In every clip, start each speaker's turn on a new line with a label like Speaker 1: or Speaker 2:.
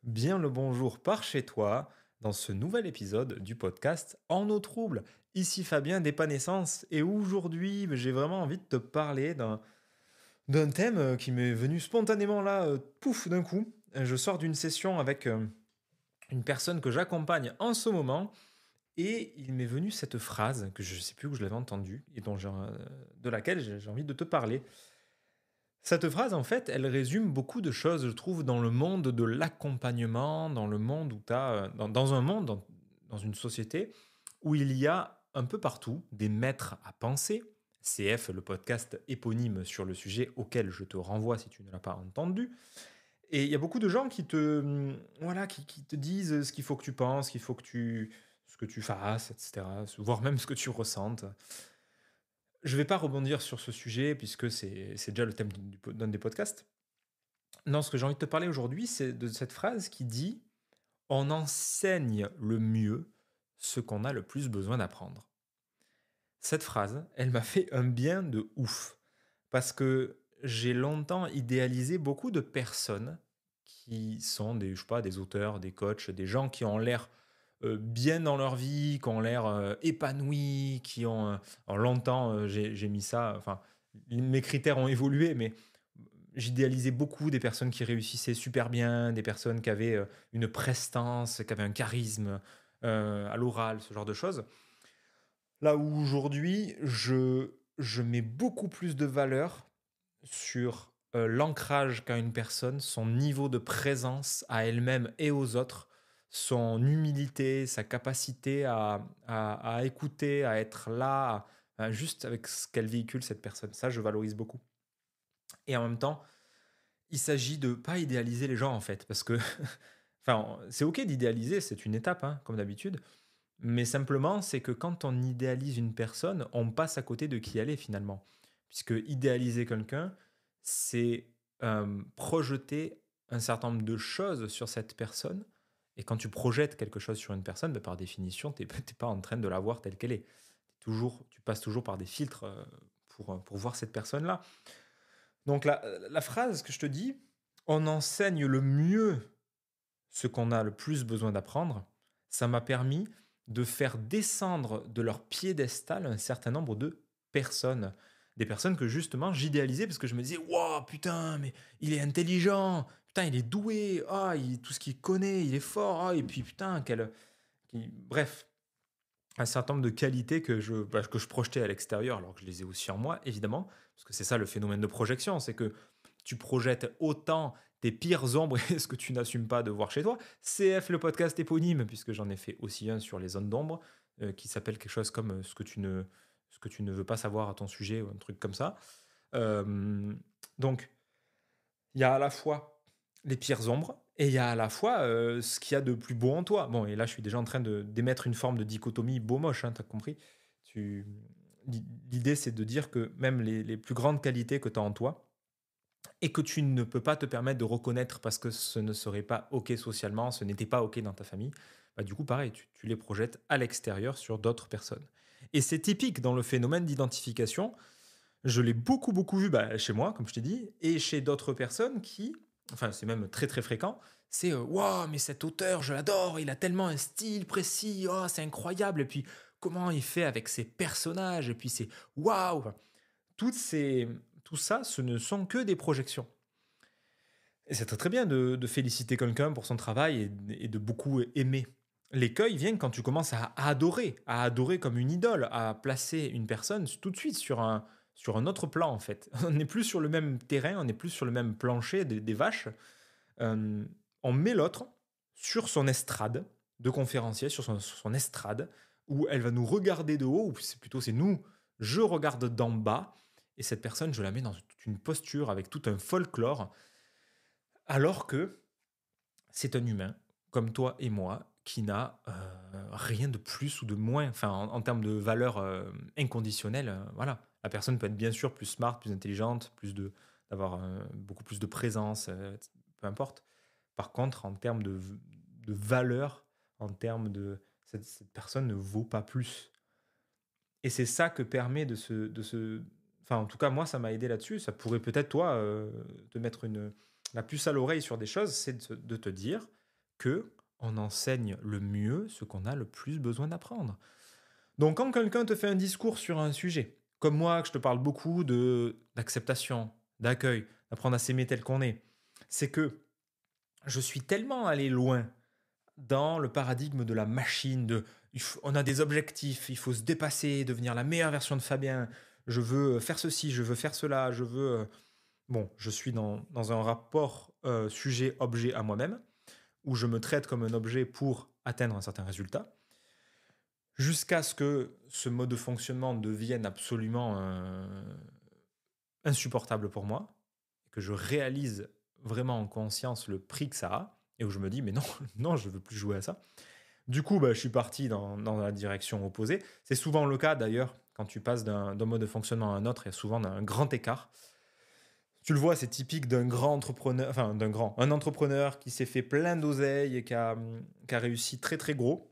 Speaker 1: Bien le bonjour par chez toi dans ce nouvel épisode du podcast En eau trouble. Ici Fabien d'Épanescence et aujourd'hui j'ai vraiment envie de te parler d'un thème qui m'est venu spontanément là, pouf d'un coup. Je sors d'une session avec une personne que j'accompagne en ce moment et il m'est venu cette phrase que je ne sais plus où je l'avais entendue et de laquelle j'ai envie de te parler. Cette phrase, en fait, elle résume beaucoup de choses, je trouve, dans le monde de l'accompagnement, dans le monde où tu as, dans un monde, dans une société, où il y a un peu partout des maîtres à penser. CF, le podcast éponyme sur le sujet auquel je te renvoie si tu ne l'as pas entendu. Et il y a beaucoup de gens voilà, qui te disent ce qu'il faut que tu penses, ce que tu fasses, etc. Voire même ce que tu ressentes. Je vais pas rebondir sur ce sujet puisque c'est déjà le thème d'un des podcasts. Non, ce que j'ai envie de te parler aujourd'hui, c'est de cette phrase qui dit: «On enseigne le mieux ce qu'on a le plus besoin d'apprendre». Cette phrase, elle m'a fait un bien de ouf parce que j'ai longtemps idéalisé beaucoup de personnes qui sont des, je sais pas, des auteurs, des coachs, des gens qui ont l'air, bien dans leur vie, qui ont l'air, épanouis, qui ont, alors longtemps, j'ai mis ça, enfin, mes critères ont évolué, mais j'idéalisais beaucoup des personnes qui réussissaient super bien, des personnes qui avaient, une prestance, qui avaient un charisme, à l'oral, ce genre de choses. Là où aujourd'hui, je mets beaucoup plus de valeur sur, l'ancrage qu'a une personne, son niveau de présence à elle-même et aux autres, son humilité, sa capacité à écouter, à être là, juste avec ce qu'elle véhicule cette personne. Ça, je valorise beaucoup et en même temps, il s'agit de pas idéaliser les gens, en fait, parce que enfin, c'est OK d'idéaliser, c'est une étape, hein, comme d'habitude, mais simplement, c'est que quand on idéalise une personne, on passe à côté de qui elle est, finalement. Puisque idéaliser quelqu'un, c'est, projeter un certain nombre de choses sur cette personne et quand tu projettes quelque chose sur une personne, bah, par définition, tu es pas en train de la voir telle qu'elle est. Tu passes toujours par des filtres, pour voir cette personne-là. Donc la phrase que je te dis: «On enseigne le mieux ce qu'on a le plus besoin d'apprendre», ça m'a permis de faire descendre de leur piédestal un certain nombre de personnes. Des personnes que justement j'idéalisais parce que je me disais: «Waouh, putain, mais il est intelligent, putain, il est doué, ah, tout ce qu'il connaît, il est fort, ah, et puis putain, bref, un certain nombre de qualités que je projetais à l'extérieur alors que je les ai aussi en moi, évidemment, parce que c'est ça le phénomène de projection, c'est que tu projettes autant tes pires ombres et ce que tu n'assumes pas de voir chez toi. CF, le podcast éponyme, puisque j'en ai fait aussi un sur les zones d'ombre, qui s'appelle quelque chose comme ce que tu ne veux pas savoir à ton sujet, ou un truc comme ça. Donc, il y a à la fois les pires ombres et il y a à la fois, ce qu'il y a de plus beau en toi. Bon et là, je suis déjà en train de d'émettre une forme de dichotomie beau-moche, hein, tu compris? Tu L'idée, c'est de dire que même les plus grandes qualités que tu as en toi et que tu ne peux pas te permettre de reconnaître parce que ce ne serait pas OK socialement, ce n'était pas OK dans ta famille, bah, du coup, pareil, tu les projettes à l'extérieur sur d'autres personnes et c'est typique dans le phénomène d'identification. Je l'ai beaucoup, beaucoup vu, bah, chez moi, comme je t'ai dit, et chez d'autres personnes qui, enfin, c'est même très, très fréquent, c'est waouh, mais cet auteur, je l'adore, il a tellement un style précis, oh, c'est incroyable, et puis comment il fait avec ses personnages, et puis c'est waouh. Enfin, toutes ces, tout ça, ce ne sont que des projections. Et c'est très, très bien de féliciter quelqu'un pour son travail et de beaucoup aimer. L'écueil vient quand tu commences à adorer comme une idole, à placer une personne tout de suite sur un autre plan, en fait. On n'est plus sur le même terrain, on n'est plus sur le même plancher des vaches. Hem, on met l'autre sur son estrade de conférencier, sur son estrade, où elle va nous regarder de haut, ou c'est nous, je regarde d'en bas et cette personne, je la mets dans toute une posture avec tout un folklore, alors que c'est un humain, comme toi et moi, qui n'a, rien de plus ou de moins, enfin en termes de valeur, inconditionnelle, voilà. La personne peut être bien sûr plus smart, plus intelligente, d'avoir, beaucoup plus de présence, peu importe. Par contre, en termes de valeur, en termes de cette personne ne vaut pas plus et c'est ça que permet enfin, en tout cas, moi, ça m'a aidé là-dessus. Ça pourrait peut-être, toi, te mettre la puce à l'oreille sur des choses, c'est de te dire: que on enseigne le mieux ce qu'on a le plus besoin d'apprendre. Donc quand quelqu'un te fait un discours sur un sujet, comme moi, que je te parle beaucoup d'acceptation, d'accueil, d'apprendre à s'aimer tel qu'on est, c'est que je suis tellement allé loin dans le paradigme de la machine, on a des objectifs, il faut se dépasser, devenir la meilleure version de Fabien, je veux faire ceci, je veux faire cela, je veux... Bon, je suis dans un rapport sujet-objet à moi-même, où je me traite comme un objet pour atteindre un certain résultat, jusqu'à ce que ce mode de fonctionnement devienne absolument insupportable pour moi, que je réalise vraiment en conscience le prix que ça a, et où je me dis, mais non, non, je veux plus jouer à ça. Du coup, bah, je suis parti dans la direction opposée. C'est souvent le cas d'ailleurs, quand tu passes d'un mode de fonctionnement à un autre, il y a souvent un grand écart. Tu le vois, c'est typique d'un grand entrepreneur, enfin un entrepreneur qui s'est fait plein d'oseille et qui a réussi très très gros.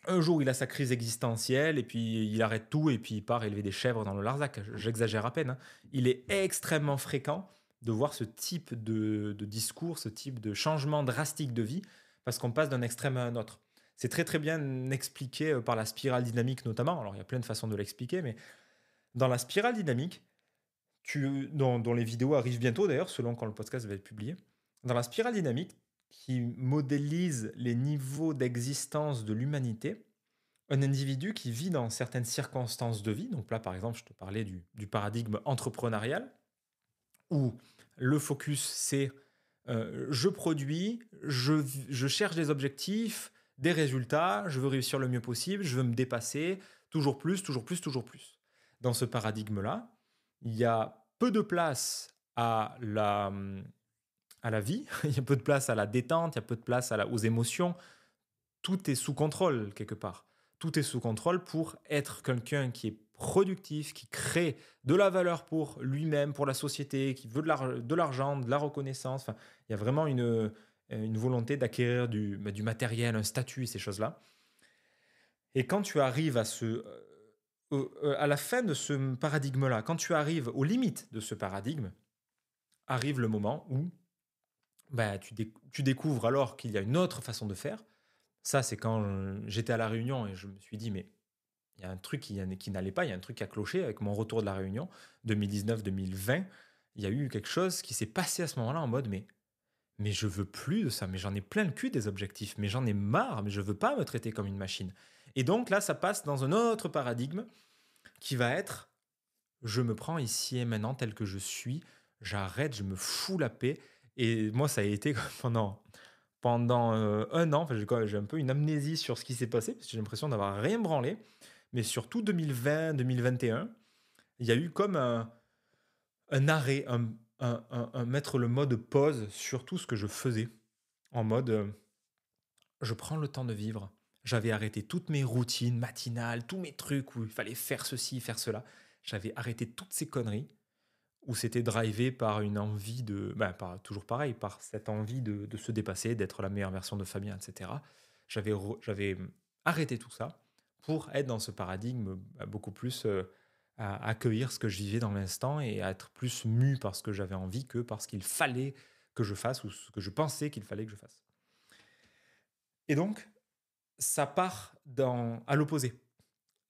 Speaker 1: Un jour, il a sa crise existentielle et puis il arrête tout et puis il part élever des chèvres dans le Larzac. J'exagère à peine, hein. Il est extrêmement fréquent de voir ce type de discours, ce type de changement drastique de vie, parce qu'on passe d'un extrême à un autre. C'est très très bien expliqué par la spirale dynamique notamment. Alors il y a plein de façons de l'expliquer, mais dans la spirale dynamique, dont les vidéos arrivent bientôt d'ailleurs, selon quand le podcast va être publié, dans la spirale dynamique qui modélise les niveaux d'existence de l'humanité, un individu qui vit dans certaines circonstances de vie, donc là par exemple je te parlais du paradigme entrepreneurial, où le focus c'est je produis, je cherche des objectifs, des résultats, je veux réussir le mieux possible, je veux me dépasser, toujours plus, toujours plus, toujours plus. Dans ce paradigme-là, il y a peu de place à la vie, il y a peu de place à la détente, il y a peu de place aux émotions. Tout est sous contrôle quelque part. Tout est sous contrôle pour être quelqu'un qui est productif, qui crée de la valeur pour lui-même, pour la société, qui veut de l'argent, de la reconnaissance. Enfin, il y a vraiment une volonté d'acquérir du matériel, un statut, ces choses-là. Et quand tu arrives à la fin de ce paradigme-là, quand tu arrives aux limites de ce paradigme, arrive le moment où bah, tu découvres alors qu'il y a une autre façon de faire. Ça, c'est quand j'étais à La Réunion et je me suis dit, mais il y a un truc qui n'allait pas, il y a un truc qui a cloché avec mon retour de La Réunion, 2019-2020. Il y a eu quelque chose qui s'est passé à ce moment-là en mode, mais je veux plus de ça, mais j'en ai plein le cul des objectifs, mais j'en ai marre, mais je veux pas me traiter comme une machine. Et donc là, ça passe dans un autre paradigme qui va être, je me prends ici et maintenant tel que je suis, j'arrête, je me fous la paix. Et moi, ça a été pendant un an, enfin, j'ai un peu une amnésie sur ce qui s'est passé, parce que j'ai l'impression d'avoir rien branlé. Mais surtout 2020-2021, il y a eu comme un arrêt, mettre le mode pause sur tout ce que je faisais. En mode, je prends le temps de vivre. J'avais arrêté toutes mes routines matinales, tous mes trucs où il fallait faire ceci, faire cela. J'avais arrêté toutes ces conneries où c'était drivé par une envie toujours pareil, par cette envie de se dépasser, d'être la meilleure version de Fabien, etc. J'avais arrêté tout ça pour être dans ce paradigme beaucoup plus à accueillir ce que je vivais dans l'instant et à être plus mu par ce que j'avais envie que par ce qu'il fallait que je fasse ou ce que je pensais qu'il fallait que je fasse. Et donc, ça part à l'opposé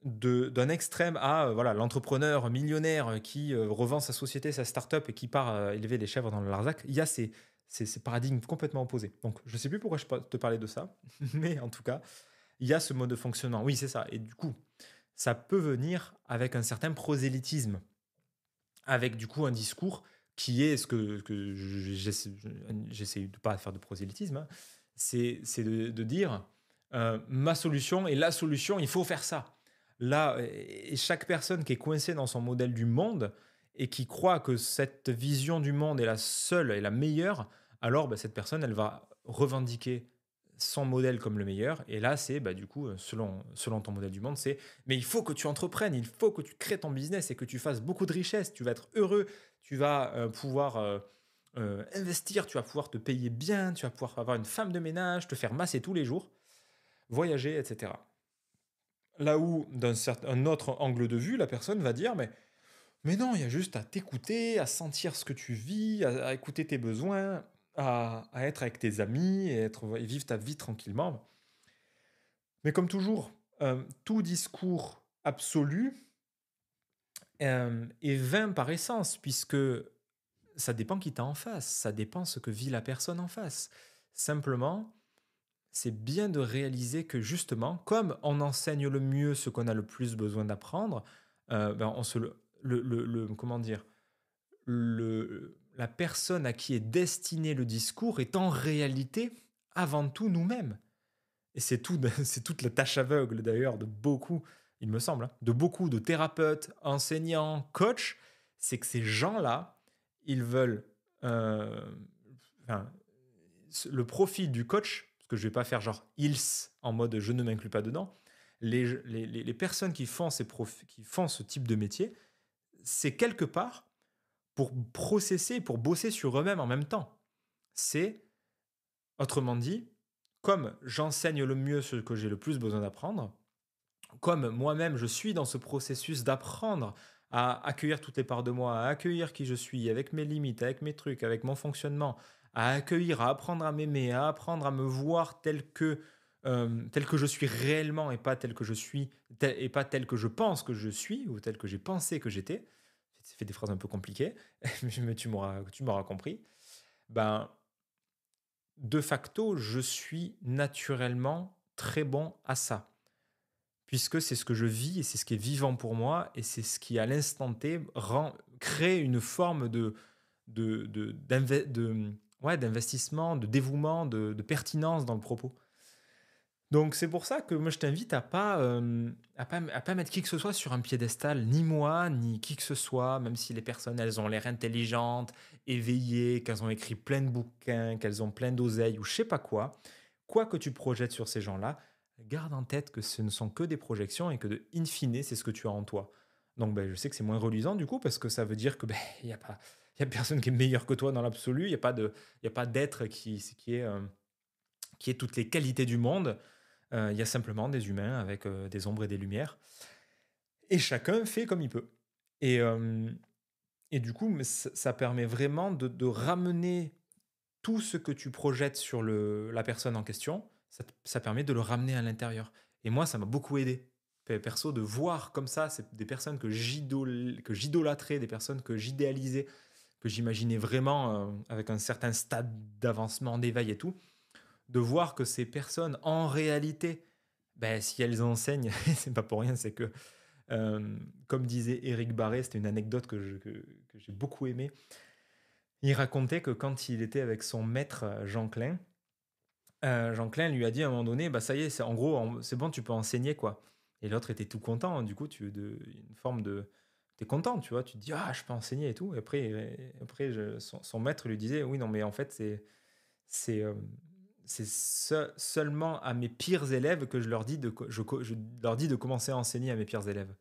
Speaker 1: d'un extrême à voilà l'entrepreneur millionnaire qui revend sa société, sa start-up et qui part élever des chèvres dans le Larzac. Il y a ces paradigmes complètement opposés. Donc, je ne sais plus pourquoi je te parlais de ça, mais en tout cas, il y a ce mode de fonctionnement. Oui, c'est ça. Et du coup, ça peut venir avec un certain prosélytisme, avec du coup un discours qui est ce que j'essaie de pas faire de prosélytisme, hein. C'est de dire ma solution est la solution, il faut faire ça. Là, et chaque personne qui est coincée dans son modèle du monde et qui croit que cette vision du monde est la seule et la meilleure, alors bah, cette personne, elle va revendiquer son modèle comme le meilleur. Et là, c'est du coup, selon ton modèle du monde, c'est mais il faut que tu entreprennes, il faut que tu crées ton business et que tu fasses beaucoup de richesses, tu vas être heureux, tu vas pouvoir investir, tu vas pouvoir te payer bien, tu vas pouvoir avoir une femme de ménage, te faire masser tous les jours, voyager, etc. Là où, un autre angle de vue, la personne va dire, mais non, il y a juste à t'écouter, à sentir ce que tu vis, à écouter tes besoins, à être avec tes amis et vivre ta vie tranquillement. Mais comme toujours, tout discours absolu est vain par essence, puisque ça dépend qui t'as en face, ça dépend ce que vit la personne en face. Simplement, c'est bien de réaliser que justement, comme on enseigne le mieux ce qu'on a le plus besoin d'apprendre, ben on se comment dire, la personne à qui est destiné le discours est en réalité avant tout nous-mêmes. Et c'est tout, c'est toute la tâche aveugle d'ailleurs de beaucoup, il me semble, hein, de beaucoup de thérapeutes, enseignants, coachs, c'est que ces gens-là, ils veulent, euh, enfin, le profil du coach, parce que je vais pas faire genre ils en mode je ne m'inclus pas dedans, les personnes qui font, qui font ce type de métier, c'est quelque part pour processer, pour bosser sur eux-mêmes en même temps. C'est, autrement dit, comme j'enseigne le mieux ce que j'ai le plus besoin d'apprendre, comme moi-même je suis dans ce processus d'apprendre à accueillir toutes les parts de moi, à accueillir qui je suis, avec mes limites, avec mes trucs, avec mon fonctionnement, à accueillir, à apprendre à m'aimer, à apprendre à me voir tel que je suis réellement et pas tel que je suis, et pas tel que je pense que je suis ou tel que j'ai pensé que j'étais. Ça fait des phrases un peu compliquées, mais tu m'auras compris. Ben, de facto, je suis naturellement très bon à ça. Puisque c'est ce que je vis et c'est ce qui est vivant pour moi et c'est ce qui, à l'instant T, crée une forme d'investissement, de dévouement, de pertinence dans le propos. Donc c'est pour ça que moi je t'invite à pas mettre qui que ce soit sur un piédestal, ni moi, ni qui que ce soit, même si les personnes elles ont l'air intelligentes, éveillées, qu'elles ont écrit plein de bouquins, qu'elles ont plein d'oseilles ou je sais pas quoi que tu projettes sur ces gens-là, garde en tête que ce ne sont que des projections et que in fine c'est ce que tu as en toi. Donc ben, je sais que c'est moins reluisant du coup parce que ça veut dire que ben il y a pas il y a personne qui est meilleur que toi dans l'absolu, il y a pas d'être qui est toutes les qualités du monde. Il y a simplement des humains avec des ombres et des lumières. Et chacun fait comme il peut. Et, euh, et du coup, mais ça permet vraiment de ramener tout ce que tu projettes sur la personne en question. Ça permet de le ramener à l'intérieur. Et moi, ça m'a beaucoup aidé. Perso, de voir comme ça, c'est des personnes que j'idolâtrais, des personnes que j'idéalisais, que j'imaginais vraiment avec un certain stade d'avancement, d'éveil et tout. De voir que ces personnes, en réalité, ben, si elles enseignent, c'est pas pour rien, c'est que, comme disait Éric Barré, c'était une anecdote que j'ai beaucoup aimée. Il racontait que quand il était avec son maître Jean Klein lui a dit à un moment donné, bah ça y est, en gros, c'est bon, tu peux enseigner quoi. Et l'autre était tout content, du coup, une forme de, t'es content, tu vois, tu te dis ah je peux enseigner et tout. Et après son maître lui disait oui non mais en fait c'est euh, seulement à mes pires élèves que je leur dis je leur dis de commencer à enseigner à mes pires élèves.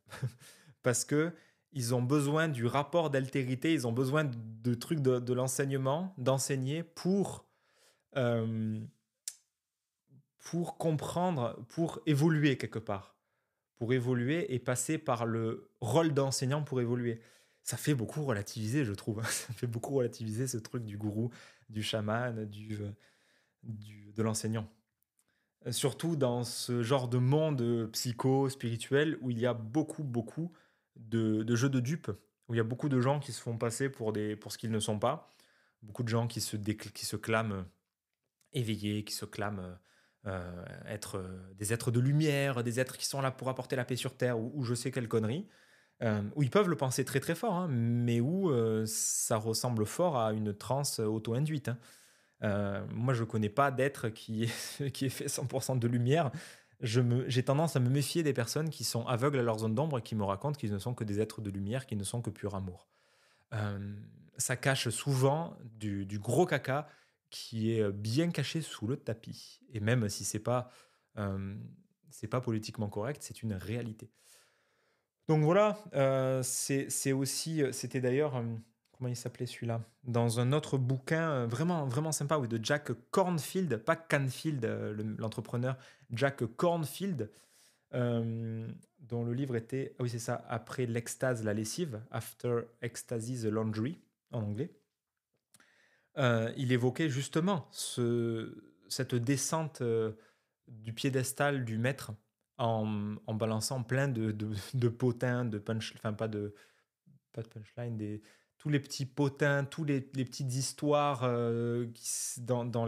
Speaker 1: Parce que ils ont besoin du rapport d'altérité, ils ont besoin de trucs de l'enseignement, d'enseigner euh, pour comprendre, pour évoluer quelque part. Pour évoluer et passer par le rôle d'enseignant pour évoluer. Ça fait beaucoup relativiser, je trouve. Ça fait beaucoup relativiser ce truc du gourou, du chaman, de l'enseignant. Surtout dans ce genre de monde psycho-spirituel où il y a beaucoup de jeux de dupes, où il y a beaucoup de gens qui se font passer pour ce qu'ils ne sont pas, beaucoup de gens qui se clament éveillés, qui se clament être des êtres de lumière, des êtres qui sont là pour apporter la paix sur Terre, ou je sais quelle connerie, où ils peuvent le penser très très fort, hein, mais où ça ressemble fort à une transe auto-induite. Hein. Moi, je connais pas d'être qui est fait 100% de lumière. J'ai tendance à me méfier des personnes qui sont aveugles à leur zone d'ombre et qui me racontent qu'ils ne sont que des êtres de lumière, qui ne sont que pur amour. Euh, Ça cache souvent du gros caca qui est bien caché sous le tapis. Et même si euh, c'est pas politiquement correct, c'est une réalité. Donc voilà, c'est aussi, c'était d'ailleurs, comment il s'appelait celui-là? Dans un autre bouquin vraiment, vraiment sympa, oui, de Jack Cornfield, pas Canfield, l'entrepreneur, Jack Cornfield, dont le livre était, ah oui c'est ça, Après l'extase, la lessive, After Ecstasy, the Laundry, en anglais. il évoquait justement cette descente, du piédestal du maître en balançant plein de potins, de punch enfin pas de punchline, tous les petits potins, tous les petites histoires, qui s dans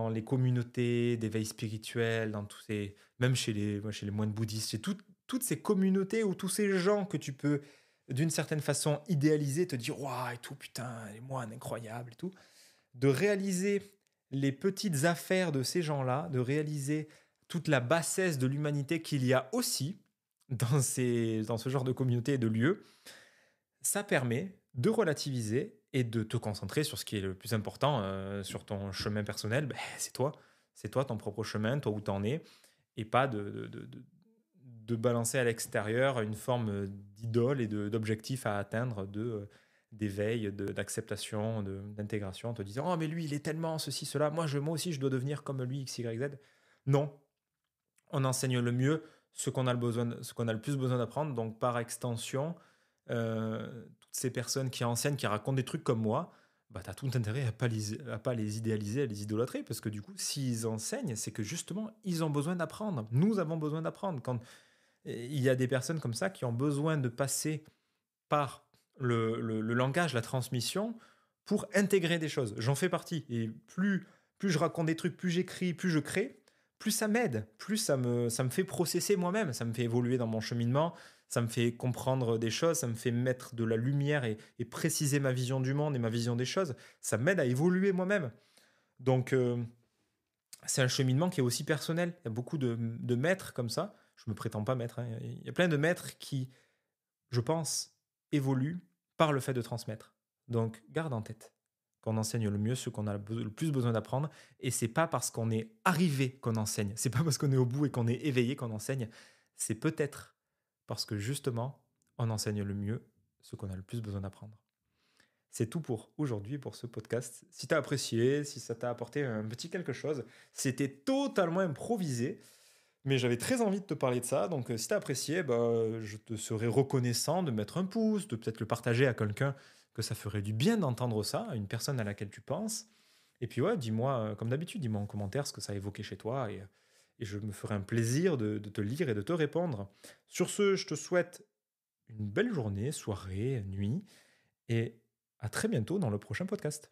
Speaker 1: les communautés d'éveil spirituel, dans tous ces même chez les moines bouddhistes, chez toutes ces communautés ou tous ces gens que tu peux, d'une certaine façon, idéaliser, te dire: «Waouh et tout, putain, les moines incroyables et tout». De réaliser les petites affaires de ces gens-là, de réaliser toute la bassesse de l'humanité qu'il y a aussi dans ce genre de communauté et de lieux, ça permet de relativiser et de te concentrer sur ce qui est le plus important, sur ton chemin personnel. C'est toi. C'est toi, ton propre chemin, toi où tu en es et pas de balancer à l'extérieur une forme, d'idole et d'objectif à atteindre d'éveil, d'acceptation, d'intégration en te disant: «Oh mais lui, il est tellement ceci, cela, moi aussi je dois devenir comme lui X, Y, Z». Non, on enseigne le mieux ce qu'on a le plus besoin d'apprendre, donc par extension, toutes ces personnes qui enseignent, qui racontent des trucs comme moi, bah, tu as tout intérêt à pas les idéaliser, à les idolâtrer parce que du coup, s'ils enseignent, c'est que justement, ils ont besoin d'apprendre. Nous avons besoin d'apprendre. Quand il y a des personnes comme ça qui ont besoin de passer par le langage, la transmission, pour intégrer des choses. J'en fais partie et plus je raconte des trucs, plus j'écris, plus je crée, plus ça m'aide, plus ça me fait processer moi-même, ça me fait évoluer dans mon cheminement, ça me fait comprendre des choses, ça me fait mettre de la lumière et préciser ma vision du monde et ma vision des choses. Ça m'aide à évoluer moi-même. Donc, c'est un cheminement qui est aussi personnel. Il y a beaucoup de maîtres comme ça. Je me prétends pas maître, hein. Il y a plein de maîtres qui, je pense, évolue par le fait de transmettre. Donc, garde en tête qu'on enseigne le mieux ce qu'on a le plus besoin d'apprendre. Et c'est pas parce qu'on est arrivé qu'on enseigne. C'est pas parce qu'on est au bout et qu'on est éveillé qu'on enseigne. C'est peut-être parce que justement, on enseigne le mieux ce qu'on a le plus besoin d'apprendre. C'est tout pour aujourd'hui, pour ce podcast. Si tu as apprécié, si ça t'a apporté un petit quelque chose, c'était totalement improvisé. Mais j'avais très envie de te parler de ça, donc si tu as apprécié, bah, je te serais reconnaissant de mettre un pouce, de peut-être le partager à quelqu'un que ça ferait du bien d'entendre ça, à une personne à laquelle tu penses. Et puis ouais, dis-moi, comme d'habitude, dis-moi en commentaire ce que ça a évoqué chez toi et je me ferai un plaisir de te lire et de te répondre. Sur ce, je te souhaite une belle journée, soirée, nuit et à très bientôt dans le prochain podcast.